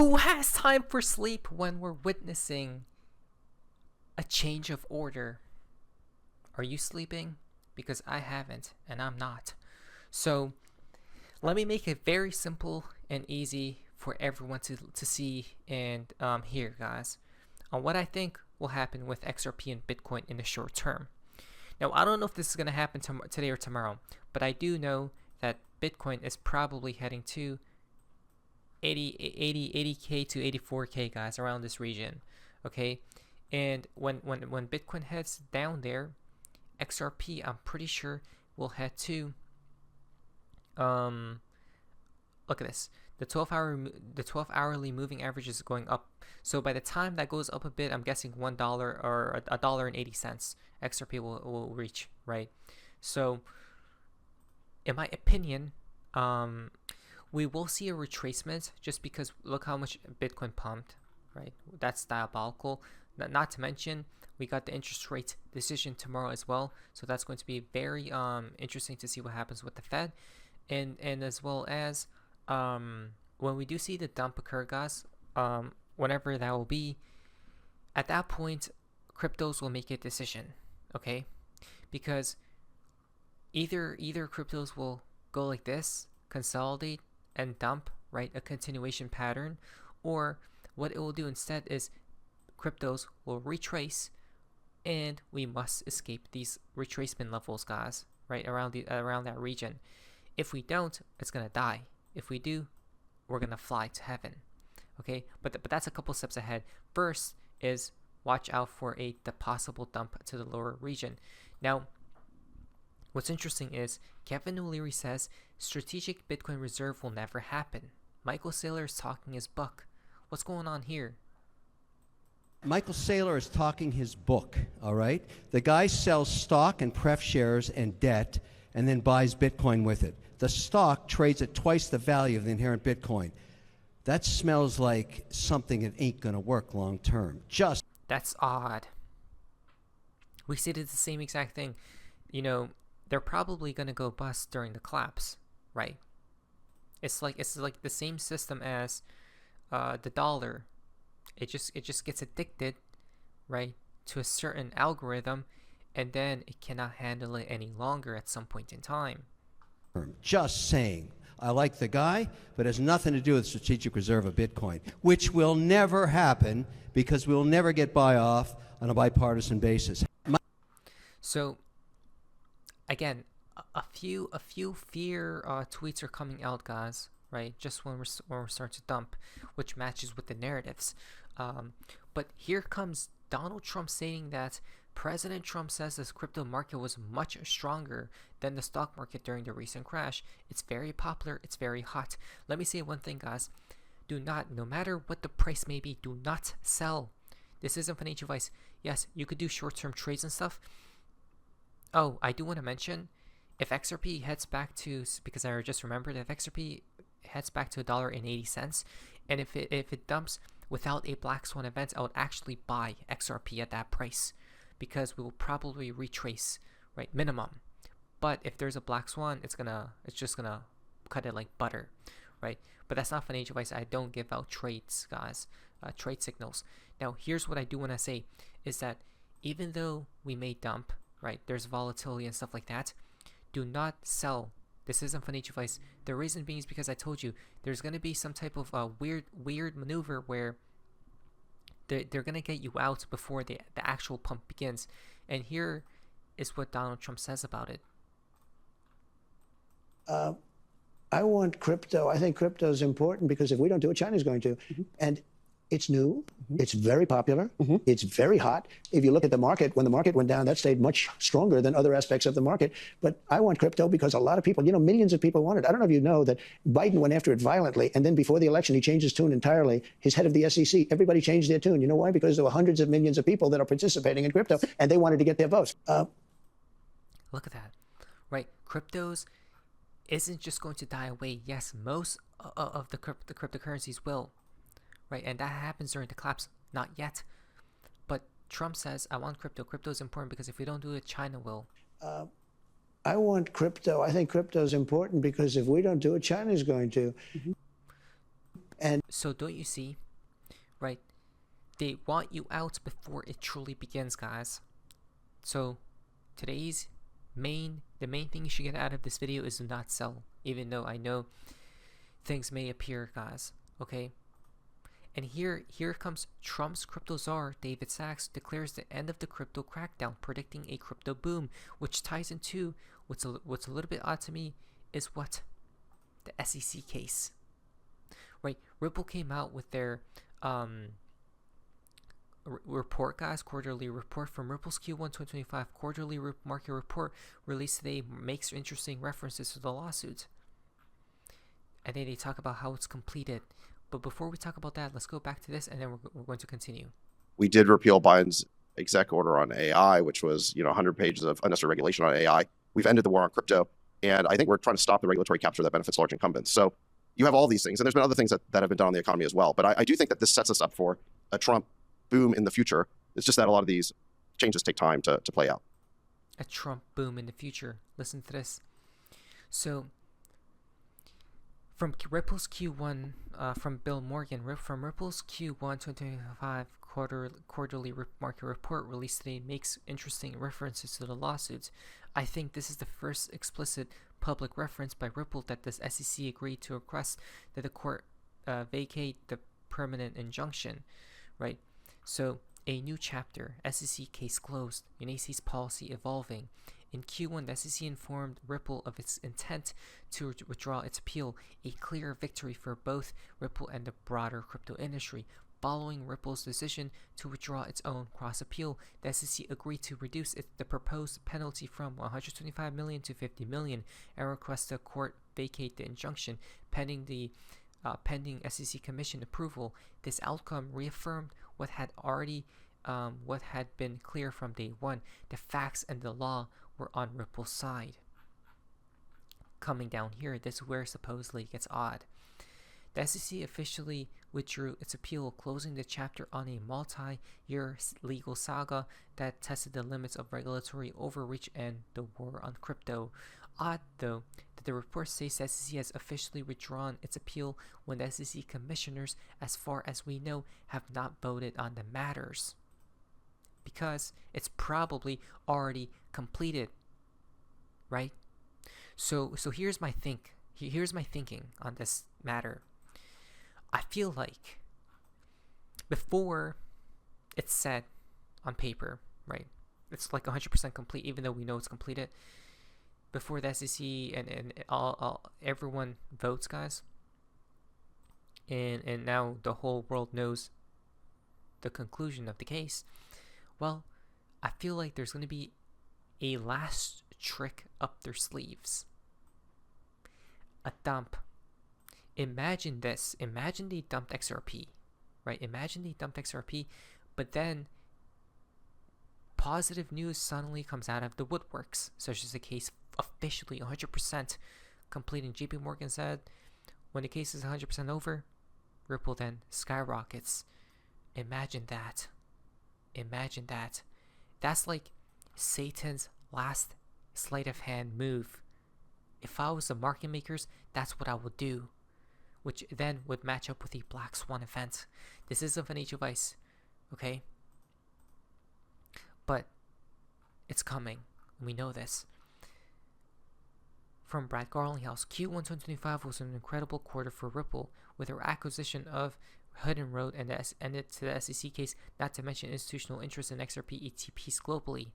Who has time for sleep when we're witnessing a change of order? Are you sleeping? Because I haven't, and I'm not. So let me make it very simple and easy for everyone to see and hear, guys, on what I think will happen with XRP and Bitcoin in the short term. Now, I don't know if this is going to happen today or tomorrow, but I do know that Bitcoin is probably heading to 80K to 84K, guys, around this region. Okay, and when Bitcoin heads down there, XRP, I'm pretty sure, will head to look at this. The 12 hourly moving average is going up. So by the time that goes up a bit, I'm guessing $1 or $1.80 XRP will reach, right? So in my opinion, we will see a retracement just because look how much Bitcoin pumped, right? That's diabolical. Not to mention, we got the interest rate decision tomorrow as well. So that's going to be very interesting to see what happens with the Fed. And as well as when we do see the dump occur, guys, whenever that will be, at that point, cryptos will make a decision, okay? Because either cryptos will go like this, consolidate and dump, right, a continuation pattern, or what it will do instead is cryptos will retrace, and we must escape these retracement levels, guys, right, around that region. If we don't, it's gonna die. If we do, we're gonna fly to heaven. Okay, but that's a couple steps ahead. First is watch out for the possible dump to the lower region. Now, what's interesting is Kevin O'Leary says strategic Bitcoin reserve will never happen. Michael Saylor is talking his book. What's going on here? Michael Saylor is talking his book, all right? The guy sells stock and pref shares and debt and then buys Bitcoin with it. The stock trades at twice the value of the inherent Bitcoin. That smells like something that ain't going to work long term. That's odd. We stated the same exact thing. You know, they're probably going to go bust during the collapse, right? It's like the same system as the dollar. It just gets addicted, right, to a certain algorithm, and then it cannot handle it any longer at some point in time. Just saying. I like the guy, but it has nothing to do with strategic reserve of Bitcoin, which will never happen because we'll never get buy-off on a bipartisan basis. So, again, a few fear tweets are coming out, guys, right? Just when we're starting to dump, which matches with the narratives. But here comes Donald Trump saying that President Trump says this crypto market was much stronger than the stock market during the recent crash. It's very popular. It's very hot. Let me say one thing, guys. Do not, no matter what the price may be, do not sell. This isn't financial advice. Yes, you could do short-term trades and stuff. Oh, I do want to mention, if XRP heads back to, because I just remembered, if XRP heads back to $1.80, and if it dumps without a black swan event, I would actually buy XRP at that price, because we will probably retrace, right, minimum. But if there's a black swan, it's just gonna cut it like butter, right? But that's not financial advice. I don't give out trades, guys, trade signals. Now, here's what I do want to say is that even though we may dump, right, there's volatility and stuff like that, do not sell. This isn't financial advice. The reason being is because I told you there's gonna be some type of weird maneuver where they're going to get you out before the actual pump begins. And here is what Donald Trump says about it. I want crypto. I think crypto is important because if we don't do it, China's going to. And it's new. It's very popular. It's very hot. If you look at the market, when the market went down, that stayed much stronger than other aspects of the market. But I want crypto because a lot of people, millions of people want it. I don't know if you know that Biden went after it violently, and then before the election, he changed his tune entirely. His head of the SEC, everybody changed their tune. You know why? Because there were hundreds of millions of people that are participating in crypto, and they wanted to get their votes. Look at that, right? Cryptos isn't just going to die away. Yes, most of the cryptocurrencies will. Right, and that happens during the collapse. Not yet. But Trump says, I want crypto. Crypto is important because if we don't do it, China will. I want crypto. I think crypto is important because if we don't do it, China's going to. And So don't you see, right? They want you out before it truly begins, guys. So today's the main thing you should get out of this video is do not sell, even though I know things may appear, guys. Okay. And here comes Trump's crypto czar, David Sachs, declares the end of the crypto crackdown, predicting a crypto boom, which ties into what's a little bit odd to me is what the SEC case, right? Ripple came out with their report, guys, quarterly report from Ripple's Q1 2025 quarterly market report released today makes interesting references to the lawsuit, and then they talk about how it's completed. But before we talk about that, let's go back to this, and then we're going to continue. We did repeal Biden's exec order on AI, which was 100 pages of unnecessary regulation on AI. We've ended the war on crypto, and I think we're trying to stop the regulatory capture that benefits large incumbents. So you have all these things, and there's been other things that have been done on the economy as well. But I do think that this sets us up for a Trump boom in the future. It's just that a lot of these changes take time to play out. A Trump boom in the future. Listen to this. So from Ripple's Q1, from Bill Morgan, from Ripple's Q1 2025 quarterly market report released today makes interesting references to the lawsuits. I think this is the first explicit public reference by Ripple that the SEC agreed to request that the court vacate the permanent injunction, right? So a new chapter, SEC case closed, and AC's policy evolving. In Q1, the SEC informed Ripple of its intent to withdraw its appeal, a clear victory for both Ripple and the broader crypto industry. Following Ripple's decision to withdraw its own cross-appeal, the SEC agreed to reduce the proposed penalty from $125 million to $50 million and request the court vacate the injunction pending SEC Commission approval. This outcome reaffirmed what had been clear from day one. The facts and the law were on Ripple's side. Coming down here, this is where supposedly it gets odd. The SEC officially withdrew its appeal, closing the chapter on a multi-year legal saga that tested the limits of regulatory overreach and the war on crypto. Odd, though, that the report says the SEC has officially withdrawn its appeal when the SEC commissioners, as far as we know, have not voted on the matters, because it's probably already completed, right? So here's my thinking on this matter. I feel like before it's said on paper, right, it's like 100% complete, even though we know it's completed. Before the SEC and everyone votes, guys, and now the whole world knows the conclusion of the case. Well, I feel like there's going to be a last trick up their sleeves. A dump. Imagine this. Imagine they dumped XRP, right? Imagine they dumped XRP, but then positive news suddenly comes out of the woodworks, such as the case officially 100% completing. JP Morgan said when the case is 100% over, Ripple then skyrockets. Imagine that. Imagine that. That's like Satan's last sleight of hand move. If I was the market makers, that's what I would do, which then would match up with a black swan event. This is a financial vice, okay? But it's coming. We know this. From Brad Garlinghouse, Q1 2025 was an incredible quarter for Ripple, with their acquisition of Hidden Road and ended to the SEC case, not to mention institutional interest in XRP ETPs globally.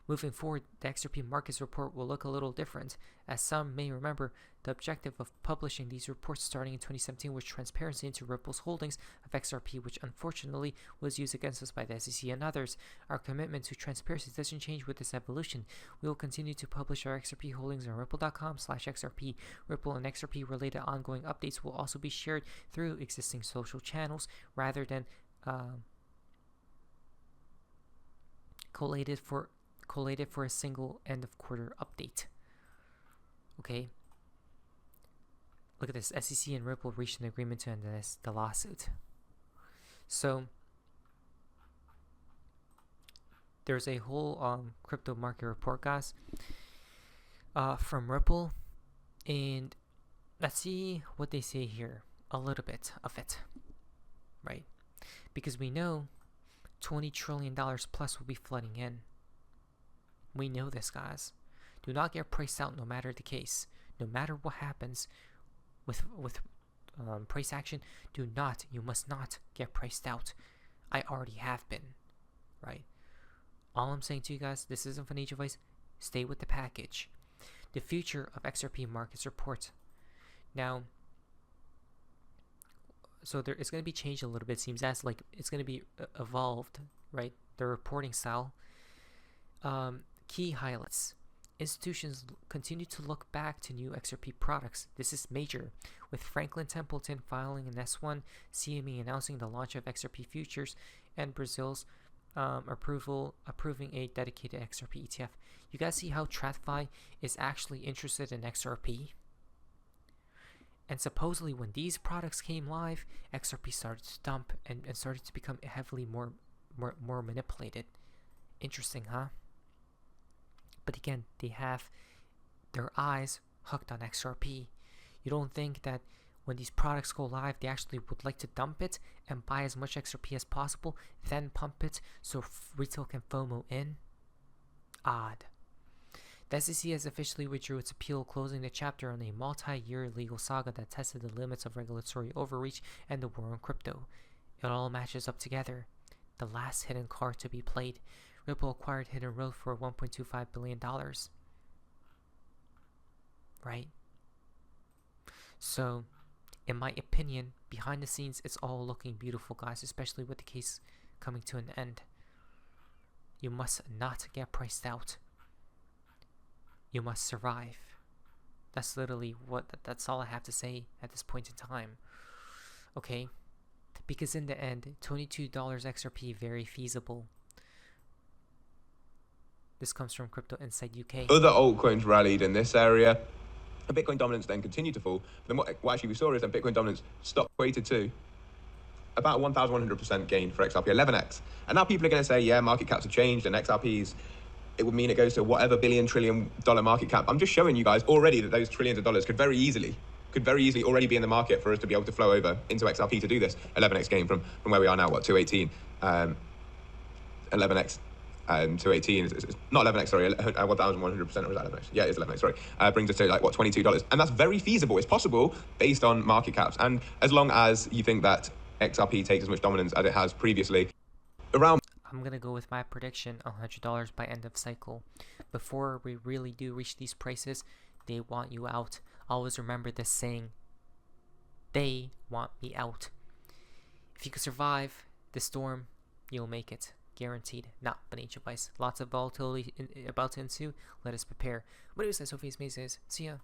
Moving forward, the XRP Markets report will look a little different. As some may remember, the objective of publishing these reports starting in 2017 was transparency into Ripple's holdings of XRP, which unfortunately was used against us by the SEC and others. Our commitment to transparency doesn't change with this evolution. We will continue to publish our XRP holdings on ripple.com/XRP. Ripple and XRP related ongoing updates will also be shared through existing social channels rather than collated for a single end of quarter update. Okay. Look at this. SEC and Ripple reached an agreement to end the lawsuit. So there's a whole crypto market report, guys, from Ripple, and let's see what they say here. a little bit of it, right? Because we know $20 trillion plus will be flooding in. We know this, guys. Do not get priced out no matter the case. No matter what happens with price action, you must not get priced out. I already have been, right? All I'm saying to you guys, this isn't financial advice. Stay with the package. The future of XRP markets report. Now, so it's going to be changed a little bit. Seems as like it's going to be evolved, right? The reporting style. Key highlights. Institutions continue to look back to new XRP products. This is major, with Franklin Templeton filing an S1, CME announcing the launch of XRP futures, and Brazil's approving a dedicated XRP ETF. You guys see how TradFi is actually interested in XRP? And supposedly when these products came live, XRP started to dump and started to become heavily more manipulated. Interesting, huh? But again, they have their eyes hooked on XRP. You don't think that when these products go live, they actually would like to dump it and buy as much XRP as possible, then pump it so retail can FOMO in? Odd. The SEC has officially withdrew its appeal, closing the chapter on a multi-year legal saga that tested the limits of regulatory overreach and the war on crypto. It all matches up together. The last hidden card to be played. Ripple acquired Hidden Road for $1.25 billion. Right? So, in my opinion, behind the scenes, it's all looking beautiful, guys, especially with the case coming to an end. You must not get priced out. You must survive. That's literally that's all I have to say at this point in time. Okay? Because in the end, $22 XRP, very feasible. This comes from Crypto Insight UK. Other altcoins rallied in this area. And Bitcoin dominance then continued to fall. Then what actually we saw is that Bitcoin dominance stopped equated to about 1,100% gain for XRP 11x. And now people are going to say, yeah, market caps have changed and XRP's, it would mean it goes to whatever $1 trillion market cap. I'm just showing you guys already that those trillions of dollars could very easily already be in the market for us to be able to flow over into XRP to do this 11x gain from where we are now, what, 218, 11x. 218 is not 11x, sorry, 1,100%, or is that 11x? Yeah, it is 11x, sorry. Brings us to like, what, $22. And that's very feasible. It's possible based on market caps. And as long as you think that XRP takes as much dominance as it has previously, around... I'm going to go with my prediction, $100 by end of cycle. Before we really do reach these prices, they want you out. Always remember this saying, they want me out. If you can survive the storm, you'll make it. Guaranteed, not financial advice. Lots of volatility about to ensue. Let us prepare. What is this? Sophie's Mazes. See ya.